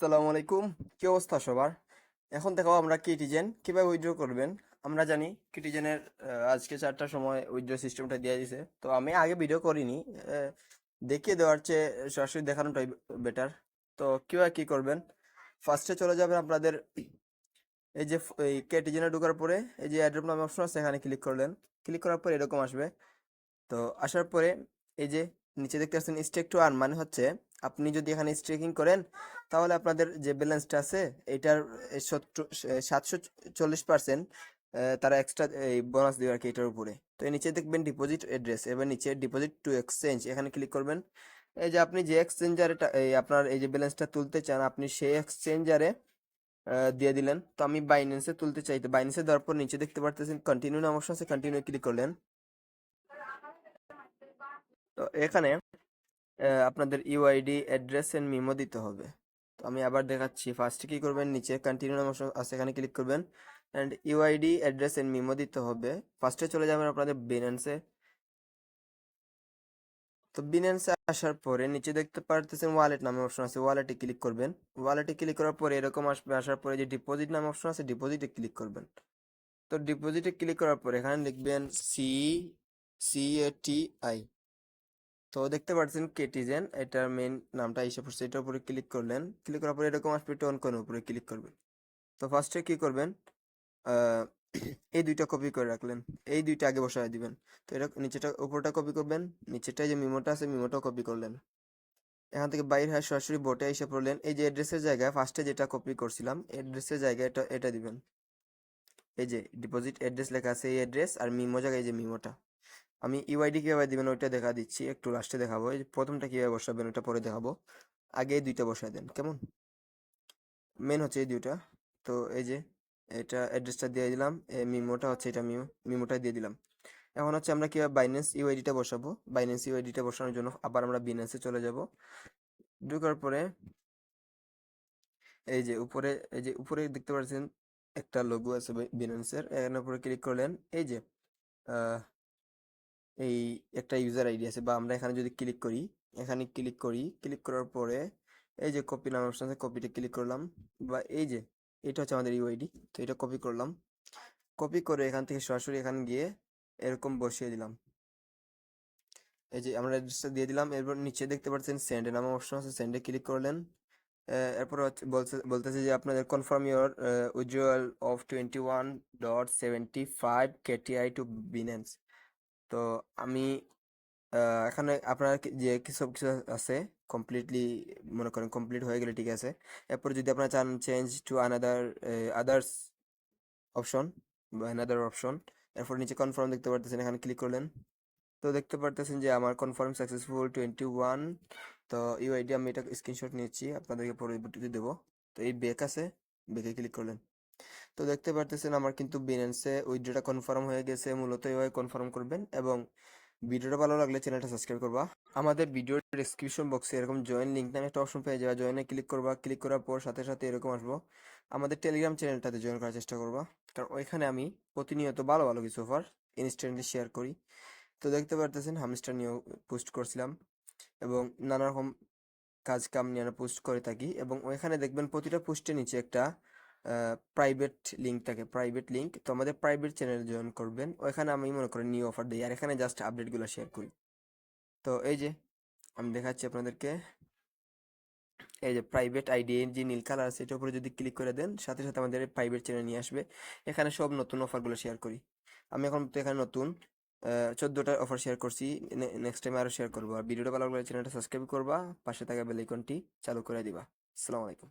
আসসালামু আলাইকুম। কি অবস্থা সবার? এখন দেখাবো আমরা কিটিজেন কিভাবে উইথড্র করবেন। আমরা জানি কিটিজেনের আজকে 4টার সময় উইথড্র সিস্টেমটা দিয়ে দিছে, তো আমি আগে ভিডিও করিনি। দেখিয়ে দেওয়ার চেয়ে সরাসরি দেখানোটাই বেটার। তো কিভাবে কি করবেন, ফার্স্টে চলে যাবেন আপনাদের এই যে এই কিটিজেনে ঢোকার পরে এই যে অ্যাড্রপ নামে অপশন আছে, এখানে ক্লিক করলেন। ক্লিক করার পরে এরকম আসবে। তো আসার পরে এই যে নিচে দেখতে পাচ্ছেন স্টেক টু আর্ন, মানে হচ্ছে আপনি যদি এখানে স্টেকিং করেন তাহলে আপনাদের যে ব্যালেন্সটা আছে এটার 740% তারা এক্সট্রা এই বোনাস দেবে আর কি এটার উপরে। তো এর নিচে দেখবেন ডিপোজিট অ্যাড্রেস, এবার নিচে ডিপোজিট টু এক্সচেঞ্জ এখানে ক্লিক করবেন। এই যে আপনি যে এক্সচেঞ্জারে এই আপনার এই যে ব্যালেন্সটা তুলতে চান আপনি সেই এক্সচেঞ্জারে দিয়ে দিলেন। তো আমি বাইন্যান্সে তুলতে চাই, তো বাইন্যান্সে দেওয়ার পর নিচে দেখতে পারতেছেন কন্টিনিউ নাম অপশন আছে, কন্টিনিউ ক্লিক করলেন। তো এখানে আপনাদের ইউআইডি অ্যাড্রেস এন্ড মিমো দিতে হবে। তো আমি আবার দেখাচ্ছি, ফার্স্টে কি করবেন, নিচে কন্টিনিউ নাম আছে এখানে ক্লিক করবেন অ্যান্ড ইউআইডি অ্যাড্রেস এন্ড মিমো দিতে হবে। ফার্স্টে চলে যাবেন আপনাদের বিনান্সে। তো বিনান্সে আসার পরে নিচে দেখতে পারতেছেন ওয়ালেট নামে অপশন আছে, ওয়ালেটে ক্লিক করবেন। ওয়ালেটে ক্লিক করার পরে এরকম আসবে, আসার পরে যে ডিপোজিট নামে অপশন আছে ডিপোজিটে ক্লিক করবেন। তো ডিপোজিটে ক্লিক করার পরে এখানে লিখবেন CATI। তো দেখতে পাচ্ছেন কেটিজেন, এটার মেইন নামটা এসে পড়ছে, এটার উপরে ক্লিক করলেন। ক্লিক করার পরে এরকম আসবে, টোন কোনের উপরে ক্লিক করবেন। তো ফার্স্টে কি করবেন, আহ, এই দুইটা কপি করে রাখলেন, এই দুইটা আগে বসায় দিবেন। তো এটা নিচেটা উপরটা কপি করবেন, নিচেটা যে মিমোটা আছে মিমোটাও কপি করলেন। এখান থেকে বাইরে হয়ে সরাসরি বোটে এসে পড়লেন, এই যে অ্যাড্রেসের জায়গায় ফার্স্টে যেটা কপি করছিলাম অ্যাড্রেসের জায়গায় এটা এটা দিবেন। এই যে ডিপোজিট অ্যাড্রেস লেখা আছে এই অ্যাড্রেস, আর মিমো জায়গায় এই যে মিমোটা। আমি ইউআইডি কিভাবে দিবেন ওইটা দেখা দিচ্ছি, একটু লাস্টে দেখাবো। এই যে প্রথমটা কিভাবে বসাবেন ওটা পরে দেখাবো, আগে এই দুইটা বসায় দেন কেমন। মেন হচ্ছে এই দুইটা। তো এই যে এটা অ্যাড্রেসটা দিয়ে দিলাম, মিমোটা হচ্ছে এটা মিমোটা দিয়ে দিলাম। এখন হচ্ছে আমরা কিভাবে বাইন্যান্স ইউআইডিটা বসাবো। বাইন্যান্স ইউআইডিটা বসানোর জন্য আবার আমরা বিনান্সে চলে যাব। ঢোকার পরে এই যে উপরে দেখতে পাচ্ছেন একটা লোগো আছে বিনান্সের, এর উপরে ক্লিক করলেন। এই যে আহ, এই একটা ইউজার আইডি আছে, বা আমরা এখানে যদি ক্লিক করি, এখানে ক্লিক করি, ক্লিক করার পরে এই যে কপি নাম অপশন আছে কপিতে ক্লিক করলাম, বা এই যে এটা হচ্ছে আমাদের ইউআইডি। তো এটা কপি করলাম, কপি করে এখান থেকে সরাসরি এখানে গিয়ে এরকম বসিয়ে দিলাম। এই যে আমরা অ্যাড্রেসটা দিয়ে দিলাম, এরপর নিচে দেখতে পাচ্ছেন সেন্ড নামে অপশন আছে, সেন্ডে ক্লিক করলেন। এরপর বলতেছে যে আপনাদের confirm your withdrawal of 21.75 KTI to Binance. তো আমি এখানে আপনার যে কিছু কিছু আছে কমপ্লিটলি, মনে করেন কমপ্লিট হয়ে গেলে ঠিক আছে। এরপর যদি আপনারা চান চেঞ্জ টু আদার্স অপশন বা অ্যানাদার অপশন, এরপর নিচে কনফার্ম দেখতে পারতেছেন, এখানে ক্লিক করলেন। তো দেখতে পারতেছেন যে আমার কনফার্ম সাকসেসফুল 21। তো ইউআইডি আমি এটা স্ক্রিনশট নিয়েছি, আপনাদেরকে পরবর্তীতে দেবো। তো এই ব্যাক আছে, ব্যাকে ক্লিক করলেন। তো দেখতে পারতেছেন আমার কিন্তু বিনান্সে উইথড্রটা কনফার্ম হয়ে গেছে। মূলত এইভাবে কনফার্ম করবেন, এবং ভিডিওটা ভালো লাগলে চ্যানেলটা সাবস্ক্রাইব করবা। আমাদের ভিডিওর ডেসক্রিপশন বক্সে এরকম জয়েন লিঙ্ক নামে একটা অপশন পেয়ে যাবে, জয়েনে ক্লিক করবা। ক্লিক করার পর সাথে সাথে এরকম আসবো, আমাদের টেলিগ্রাম চ্যানেলটাতে জয়েন করার চেষ্টা করবা, কারণ ওইখানে আমি প্রতিনিয়ত ভালো ভালো কিছু অফার ইনস্ট্যান্টলি শেয়ার করি। তো দেখতে পারতেছেন হামস্টার নিয়েও পোস্ট করছিলাম, এবং নানা রকম কাজ কাম নিয়ে আমরা পোস্ট করে থাকি। এবং ওইখানে দেখবেন প্রতিটা পোস্টের নিচে একটা প্রাইভেট লিঙ্ক থাকে, প্রাইভেট লিঙ্ক। তো আমাদের প্রাইভেট চ্যানেল জয়েন করবেন, ওইখানে আমি মনে করেন নিউ অফার দিই, আর এখানে জাস্ট আপডেটগুলো শেয়ার করি। তো এই যে আমি দেখাচ্ছি আপনাদেরকে, এই যে প্রাইভেট আইডি যে নীল কালার আছে এটার উপরে যদি ক্লিক করে দেন সাথে সাথে আমাদের প্রাইভেট চ্যানেল নিয়ে আসবে। এখানে সব নতুন অফারগুলো শেয়ার করি। আমি এখন তো এখানে নতুন 14টা অফার শেয়ার করছি, নেক্সট টাইম আরো শেয়ার করবো। আর ভিডিওটা ভালো লাগলে চ্যানেলটা সাবস্ক্রাইব করবা, পাশে থাকা বেল আইকনটি চালু করে দিবা। আসসালামু আলাইকুম।